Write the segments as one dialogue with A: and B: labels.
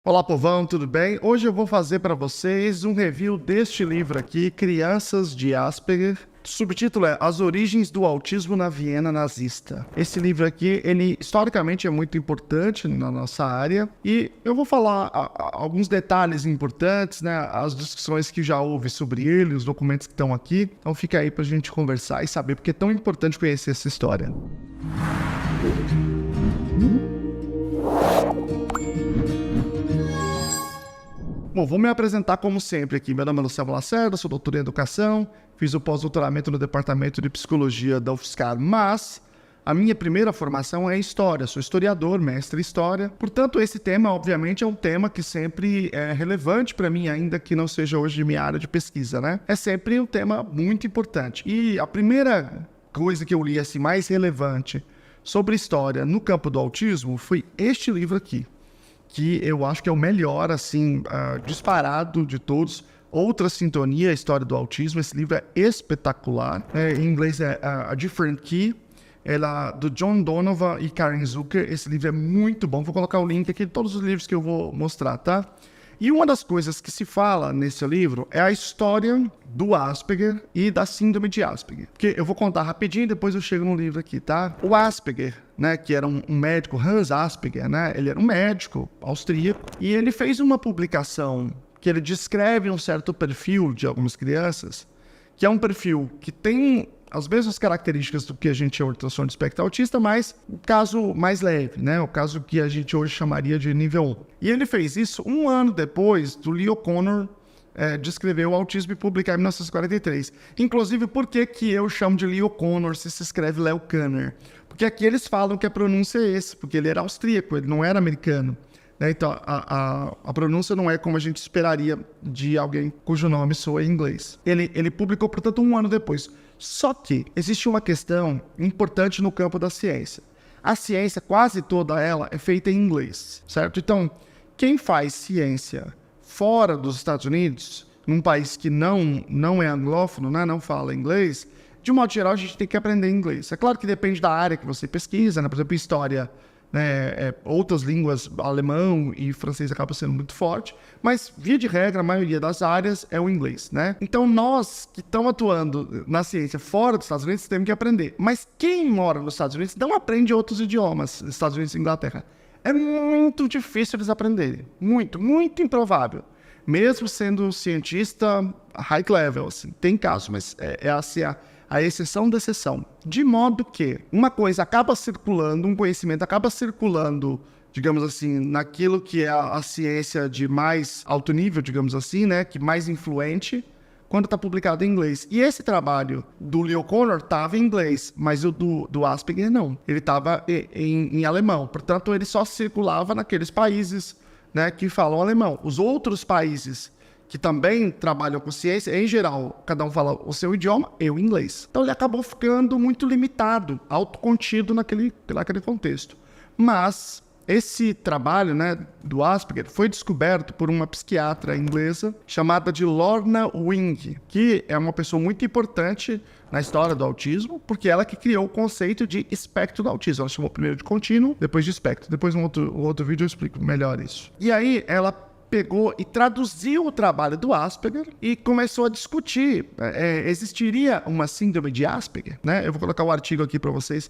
A: Olá, povão, tudo bem? Hoje eu vou fazer para vocês um review deste livro aqui, Crianças de Asperger. O subtítulo é As Origens do Autismo na Viena Nazista. Esse livro aqui, ele historicamente é muito importante na nossa área e eu vou falar alguns detalhes importantes, né? As discussões que já houve sobre ele, os documentos que estão aqui. Então fica aí para a gente conversar e saber porque é tão importante conhecer essa história. Bom, vou me apresentar como sempre aqui. Meu nome é Luciano Lacerda, sou doutor em Educação, fiz o pós-doutoramento no Departamento de Psicologia da UFSCar, mas a minha primeira formação é História. Sou historiador, mestre em História. Portanto, esse tema, obviamente, é um tema que sempre é relevante para mim, ainda que não seja hoje minha área de pesquisa, né? É sempre um tema muito importante. E a primeira coisa que eu li, assim, mais relevante sobre História no campo do autismo foi este livro aqui, que eu acho que é o melhor, assim, disparado de todos. Outra Sintonia, a História do Autismo. Esse livro é espetacular. Em inglês é A Different Key. Ela do John Donovan e Karen Zucker. Esse livro é muito bom. Vou colocar o link aqui de todos os livros que eu vou mostrar, tá? E uma das coisas que se fala nesse livro é a história do Asperger e da síndrome de Asperger. Porque eu vou contar rapidinho e depois eu chego no livro aqui, tá? O Asperger, né, que era um médico, Hans Asperger, né? Ele era um médico austríaco e ele fez uma publicação que ele descreve um certo perfil de algumas crianças, que é um perfil que tem as mesmas características do que a gente chama de transtorno de espectro autista, mas o caso mais leve, né? O caso que a gente hoje chamaria de nível 1. E ele fez isso um ano depois do Lee O'Connor descrever o autismo e publicar em 1943. Inclusive, por que eu chamo de Lee O'Connor se escreve Leo Kanner? Porque aqui eles falam que a pronúncia é esse, porque ele era austríaco, ele não era americano. Então, a pronúncia não é como a gente esperaria de alguém cujo nome soa em inglês. Ele publicou, portanto, um ano depois. Só que existe uma questão importante no campo da ciência. A ciência, quase toda ela, é feita em inglês, certo? Então, quem faz ciência fora dos Estados Unidos, num país que não é anglófono, né, não fala inglês, de um modo geral, a gente tem que aprender inglês. É claro que depende da área que você pesquisa, né? Por exemplo, história, né, outras línguas, alemão e francês acabam sendo muito forte, mas via de regra a maioria das áreas é o inglês, né? Então nós que estamos atuando na ciência fora dos Estados Unidos temos que aprender, mas quem mora nos Estados Unidos não aprende outros idiomas, Estados Unidos e Inglaterra. É muito difícil eles aprenderem, muito improvável. Mesmo sendo cientista high level, assim, tem casos, mas é assim, a exceção da exceção. De modo que uma coisa acaba circulando, um conhecimento acaba circulando, digamos assim, naquilo que é a ciência de mais alto nível, digamos assim, né, que mais influente, quando está publicado em inglês. E esse trabalho do Lee O'Connor estava em inglês, mas o do Asperger não. Ele estava em alemão. Portanto, ele só circulava naqueles países, né, que falam alemão. Os outros países que também trabalham com ciência, em geral, cada um fala o seu idioma, eu inglês. Então ele acabou ficando muito limitado, autocontido naquele contexto. Mas esse trabalho, né, do Asperger foi descoberto por uma psiquiatra inglesa chamada de Lorna Wing, que é uma pessoa muito importante na história do autismo, porque ela que criou o conceito de espectro do autismo. Ela chamou primeiro de contínuo, depois de espectro. Depois, um outro vídeo eu explico melhor isso. E aí, ela pegou e traduziu o trabalho do Asperger e começou a discutir. Existiria uma síndrome de Asperger, né? Eu vou colocar o artigo aqui para vocês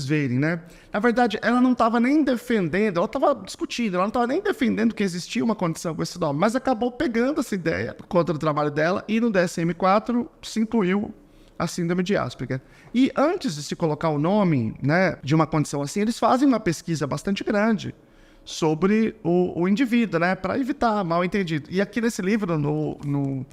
A: verem, né? Na verdade, ela não estava nem defendendo, ela estava discutindo, ela não estava nem defendendo que existia uma condição com esse nome, mas acabou pegando essa ideia contra o trabalho dela e no DSM-4 se incluiu a síndrome de Asperger. E antes de se colocar o nome, né, de uma condição assim, eles fazem uma pesquisa bastante grande sobre o indivíduo, né, para evitar mal entendido. E aqui nesse livro, no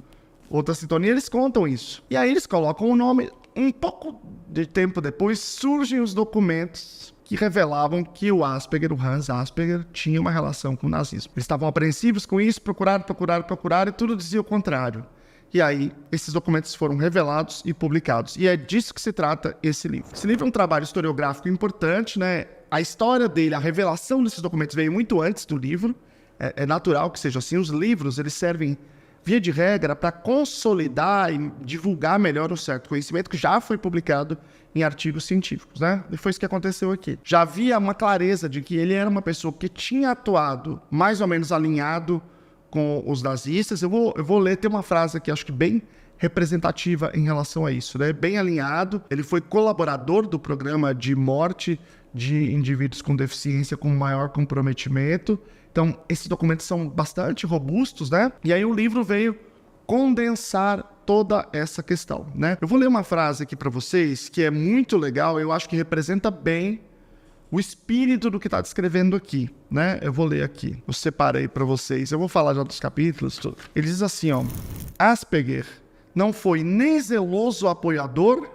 A: Outra Sintonia, eles contam isso. E aí eles colocam o nome. Um pouco de tempo depois, surgem os documentos que revelavam que o Asperger, o Hans Asperger, tinha uma relação com o nazismo. Eles estavam apreensivos com isso, procuraram e tudo dizia o contrário. E aí, esses documentos foram revelados e publicados. E é disso que se trata esse livro. Esse livro é um trabalho historiográfico importante, né? A história dele, a revelação desses documentos veio muito antes do livro. É natural que seja assim. Os livros, eles servem via de regra, para consolidar e divulgar melhor um certo conhecimento que já foi publicado em artigos científicos, né? E foi isso que aconteceu aqui. Já havia uma clareza de que ele era uma pessoa que tinha atuado mais ou menos alinhado com os nazistas. Eu vou ler, tem uma frase aqui, acho que bem representativa em relação a isso, né? Bem alinhado. Ele foi colaborador do programa de morte de indivíduos com deficiência com maior comprometimento. Então, esses documentos são bastante robustos, né? E aí o livro veio condensar toda essa questão, né? Eu vou ler uma frase aqui para vocês que é muito legal, eu acho que representa bem o espírito do que está descrevendo aqui, né? Eu vou ler aqui, eu separei para vocês, eu vou falar já dos capítulos. Ele diz assim, ó: Asperger não foi nem zeloso apoiador,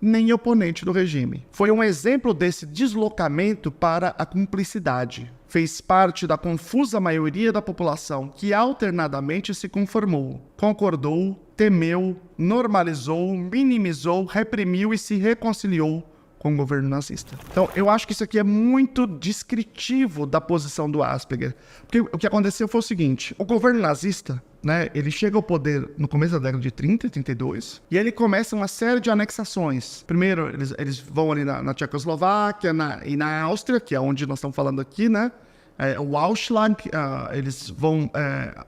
A: nem oponente do regime. Foi um exemplo desse deslocamento para a cumplicidade. Fez parte da confusa maioria da população que alternadamente se conformou, concordou, temeu, normalizou, minimizou, reprimiu e se reconciliou com o governo nazista. Então, eu acho que isso aqui é muito descritivo da posição do Asperger. Porque o que aconteceu foi o seguinte: o governo nazista, né, ele chega ao poder no começo da década de 30 e 32, e ele começa uma série de anexações. Primeiro, eles vão ali na Tchecoslováquia e na Áustria, que é onde nós estamos falando aqui, né? O Ausschlag, eles vão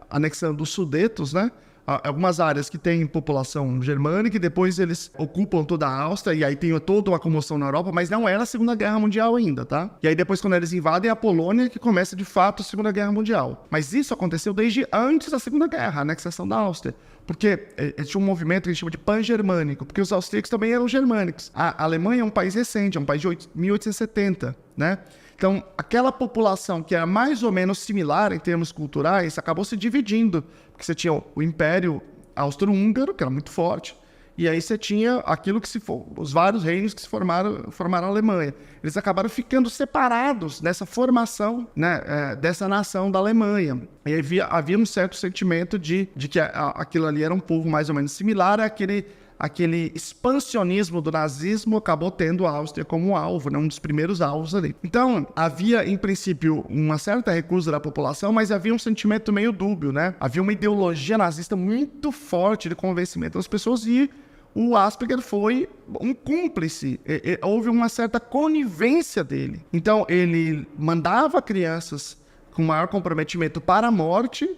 A: anexando os Sudetos, né? Algumas áreas que têm população germânica, e depois eles ocupam toda a Áustria, e aí tem toda uma comoção na Europa, mas não era a Segunda Guerra Mundial ainda, tá? E aí depois, quando eles invadem a Polônia, que começa de fato a Segunda Guerra Mundial. Mas isso aconteceu desde antes da Segunda Guerra, a anexação da Áustria. Porque tinha um movimento que a gente chama de pan-germânico, porque os austríacos também eram germânicos. A Alemanha é um país recente, é um país de 1870, né? Então, aquela população que era mais ou menos similar em termos culturais, acabou se dividindo. Porque você tinha o Império Austro-Húngaro, que era muito forte, e aí você tinha aquilo que os vários reinos que se formaram a Alemanha. Eles acabaram ficando separados nessa formação, né, dessa nação da Alemanha. E havia um certo sentimento de que aquilo ali era um povo mais ou menos similar àquele expansionismo do nazismo, acabou tendo a Áustria como alvo, né? Um dos primeiros alvos ali. Então, havia, em princípio, uma certa recusa da população, mas havia um sentimento meio dúbio, né? Havia uma ideologia nazista muito forte de convencimento das pessoas, e o Asperger foi um cúmplice. Houve uma certa conivência dele. Então, ele mandava crianças com maior comprometimento para a morte.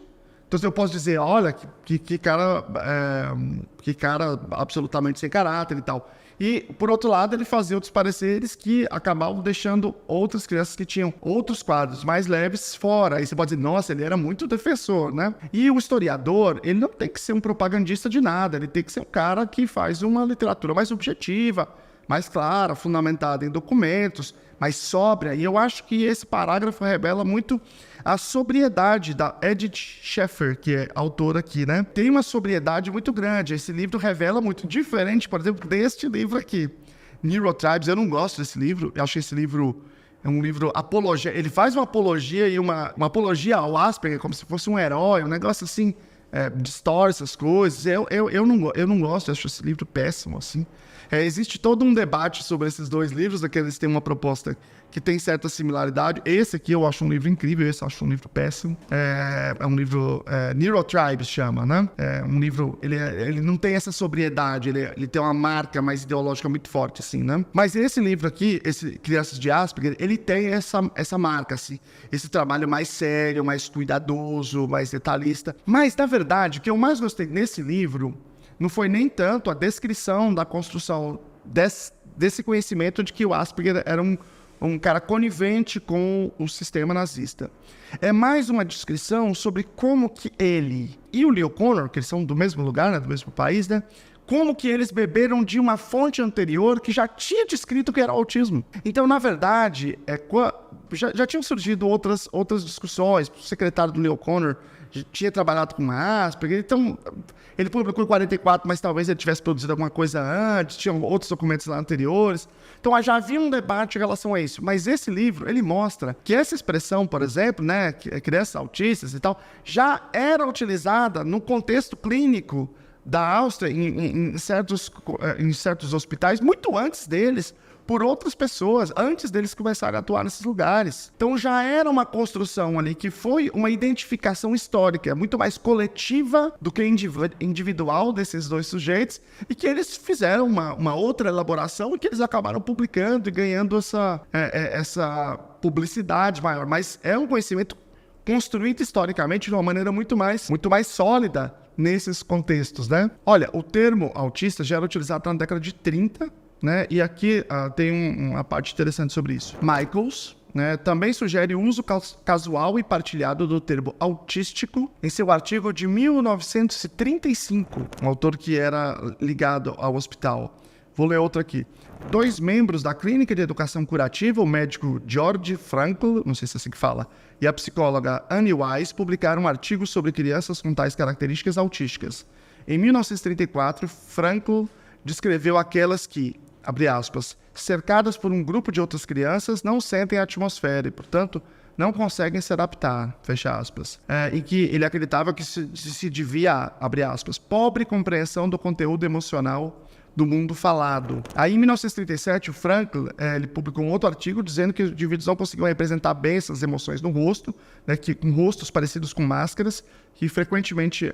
A: Então, eu posso dizer, olha, que cara absolutamente sem caráter e tal. E, por outro lado, ele fazia outros pareceres que acabavam deixando outras crianças que tinham outros quadros mais leves fora. Aí você pode dizer, nossa, ele era muito defensor, né? E o historiador, ele não tem que ser um propagandista de nada, ele tem que ser um cara que faz uma literatura mais objetiva, mais clara, fundamentada em documentos, mais sóbria. E eu acho que esse parágrafo revela muito a sobriedade da Edith Schaeffer, que é autora aqui, né? Tem uma sobriedade muito grande. Esse livro revela muito, diferente, por exemplo, deste livro aqui, Neurotribes. Eu não gosto desse livro. Eu acho que esse livro é um livro apologia. Ele faz uma apologia e uma apologia ao Asperger, como se fosse um herói, um negócio assim, distorce as coisas. Eu não gosto, eu acho esse livro péssimo, assim. Existe todo um debate sobre esses dois livros, que eles têm uma proposta que tem certa similaridade. Esse aqui eu acho um livro incrível, esse eu acho um livro péssimo. É um livro, Neurotribes chama, né? É um livro, ele não tem essa sobriedade, ele tem uma marca mais ideológica muito forte, assim, né? Mas esse livro aqui, esse Crianças de Asperger, ele tem essa marca, assim, esse trabalho mais sério, mais cuidadoso, mais detalhista. Mas, na verdade, o que eu mais gostei nesse livro não foi nem tanto a descrição da construção desse conhecimento de que o Asperger era um cara conivente com o sistema nazista. É mais uma descrição sobre como que ele e o Leo Kanner, que eles são do mesmo lugar, né, do mesmo país, né, como que eles beberam de uma fonte anterior que já tinha descrito que era autismo. Então, na verdade, já tinham surgido outras discussões. O secretário do Leo Kanner tinha trabalhado com Asperger, então ele publicou em 44, mas talvez ele tivesse produzido alguma coisa antes, tinham outros documentos lá anteriores. Então já havia um debate em relação a isso. Mas esse livro, ele mostra que essa expressão, por exemplo, né, crianças autistas e tal, já era utilizada no contexto clínico da Áustria, em certos hospitais, muito antes deles, por outras pessoas antes deles começarem a atuar nesses lugares. Então já era uma construção ali que foi uma identificação histórica, muito mais coletiva do que individual desses dois sujeitos, e que eles fizeram uma outra elaboração e que eles acabaram publicando e ganhando essa publicidade maior. Mas é um conhecimento construído historicamente de uma maneira muito mais sólida nesses contextos, né? Olha, o termo autista já era utilizado na década de 30, né? E aqui tem uma parte interessante sobre isso. Michaels, né, também sugere o uso casual e partilhado do termo autístico em seu artigo de 1935, um autor que era ligado ao hospital. Vou ler outro aqui. 2 membros da Clínica de Educação Curativa, o médico George Frankl, não sei se é assim que fala, e a psicóloga Annie Wise, publicaram um artigo sobre crianças com tais características autísticas. Em 1934, Frankl descreveu aquelas que, abre aspas, cercadas por um grupo de outras crianças, não sentem a atmosfera e, portanto, não conseguem se adaptar, fecha aspas. E que ele acreditava que se devia, abre aspas, pobre compreensão do conteúdo emocional do mundo falado. Aí, em 1937, o Frankl ele publicou um outro artigo dizendo que os indivíduos não conseguiam representar bem essas emoções no rosto, né, que com rostos parecidos com máscaras, que frequentemente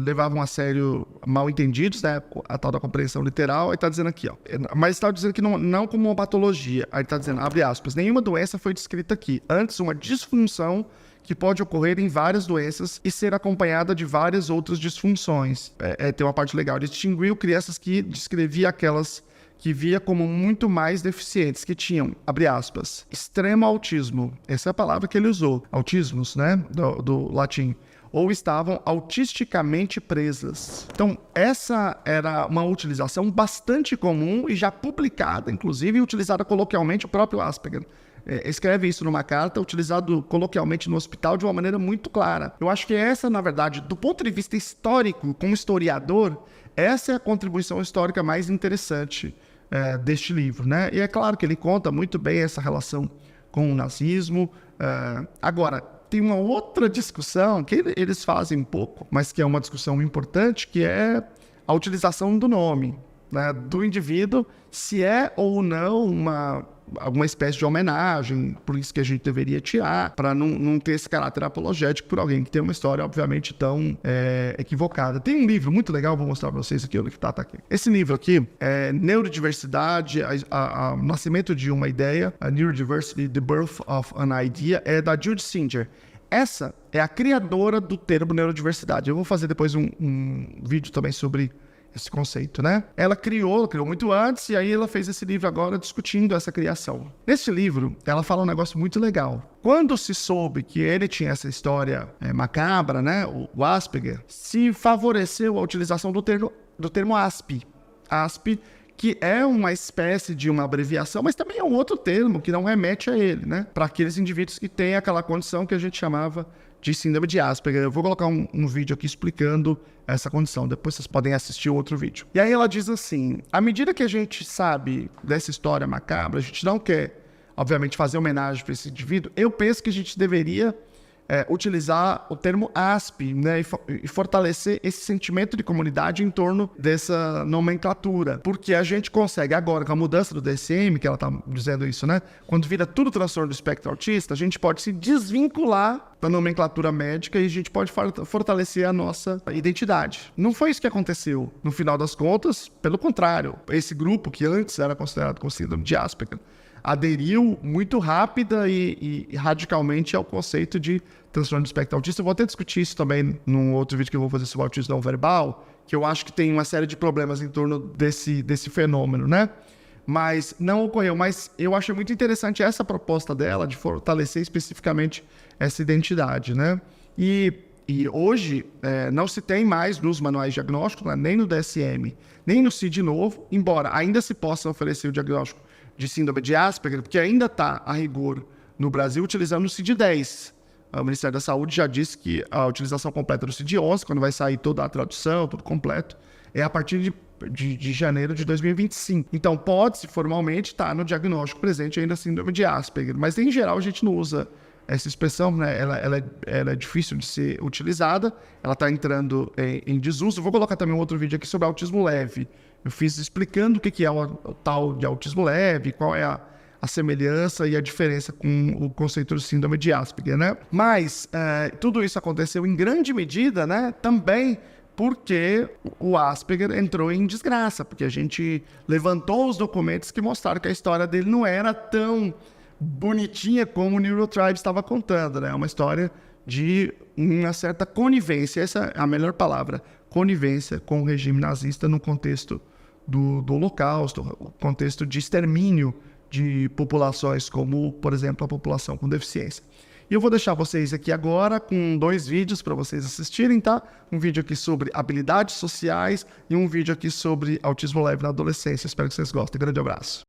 A: levavam a sério mal entendidos, né, a tal da compreensão literal. Aí está dizendo aqui, ó, mas está dizendo que não como uma patologia. Aí está dizendo, abre aspas, nenhuma doença foi descrita aqui, antes uma disfunção que pode ocorrer em várias doenças e ser acompanhada de várias outras disfunções. Tem uma parte legal. Ele distinguiu crianças que descrevia aquelas que via como muito mais deficientes, que tinham, abre aspas, extremo autismo. Essa é a palavra que ele usou. Autismos, né? Do latim. Ou estavam autisticamente presas. Então, essa era uma utilização bastante comum e já publicada, inclusive, e utilizada coloquialmente o próprio Asperger. Escreve isso numa carta, utilizado coloquialmente no hospital de uma maneira muito clara. Eu acho que essa, na verdade, do ponto de vista histórico, como historiador, essa é a contribuição histórica mais interessante deste livro, né? E é claro que ele conta muito bem essa relação com o nazismo. Agora, tem uma outra discussão que eles fazem um pouco, mas que é uma discussão importante, que é a utilização do nome, né, do indivíduo, se é ou não alguma espécie de homenagem, por isso que a gente deveria tirar, para não ter esse caráter apologético por alguém que tem uma história, obviamente, tão equivocada. Tem um livro muito legal, vou mostrar para vocês aqui, onde está aqui. Esse livro aqui é Neurodiversidade, o Nascimento de uma Ideia, a Neurodiversity, The Birth of an Idea, é da Judy Singer. Essa é a criadora do termo neurodiversidade. Eu vou fazer depois um vídeo também sobre esse conceito, né? Ela criou muito antes, e aí ela fez esse livro agora discutindo essa criação. Nesse livro, ela fala um negócio muito legal. Quando se soube que ele tinha essa história macabra, né? O Asperger, se favoreceu a utilização do termo ASP. ASP, que é uma espécie de uma abreviação, mas também é um outro termo que não remete a ele, né? Para aqueles indivíduos que têm aquela condição que a gente chamava de síndrome de Asperger. Eu vou colocar um vídeo aqui explicando essa condição. Depois vocês podem assistir outro vídeo. E aí ela diz assim, à medida que a gente sabe dessa história macabra, a gente não quer, obviamente, fazer homenagem para esse indivíduo, eu penso que a gente deveria utilizar o termo ASP, né, e fortalecer esse sentimento de comunidade em torno dessa nomenclatura. Porque a gente consegue agora, com a mudança do DSM, que ela está dizendo isso, né? Quando vira tudo transtorno do espectro autista, a gente pode se desvincular da nomenclatura médica e a gente pode fortalecer a nossa identidade. Não foi isso que aconteceu. No final das contas, pelo contrário, esse grupo que antes era considerado com síndrome de Asperger aderiu muito rápida e radicalmente ao conceito de transtorno do espectro autista. Eu vou até discutir isso também num outro vídeo que eu vou fazer sobre autismo não verbal, que eu acho que tem uma série de problemas em torno desse fenômeno, né? Mas não ocorreu. Mas eu acho muito interessante essa proposta dela de fortalecer especificamente essa identidade, né? E hoje não se tem mais nos manuais diagnósticos, né, nem no DSM, nem no CID novo, embora ainda se possa oferecer o diagnóstico de síndrome de Asperger, porque ainda está, a rigor, no Brasil, utilizando o CID-10. O Ministério da Saúde já disse que a utilização completa do CID-11, quando vai sair toda a tradução, tudo completo, é a partir de janeiro de 2025. Então, pode-se formalmente estar no diagnóstico presente ainda a síndrome de Asperger, mas em geral a gente não usa essa expressão, né, ela é difícil de ser utilizada, ela está entrando em desuso. Vou colocar também um outro vídeo aqui sobre autismo leve. Eu fiz explicando o que é o tal de autismo leve, qual é a semelhança e a diferença com o conceito de síndrome de Asperger, né? Mas tudo isso aconteceu em grande medida, né, também porque o Asperger entrou em desgraça, porque a gente levantou os documentos que mostraram que a história dele não era tão bonitinha como o Neurotribe estava contando, né? É uma história de uma certa conivência, essa é a melhor palavra, conivência com o regime nazista no contexto do Holocausto, contexto de extermínio de populações como, por exemplo, a população com deficiência. E eu vou deixar vocês aqui agora com 2 vídeos para vocês assistirem, tá? Um vídeo aqui sobre habilidades sociais e um vídeo aqui sobre autismo leve na adolescência. Espero que vocês gostem. Grande abraço.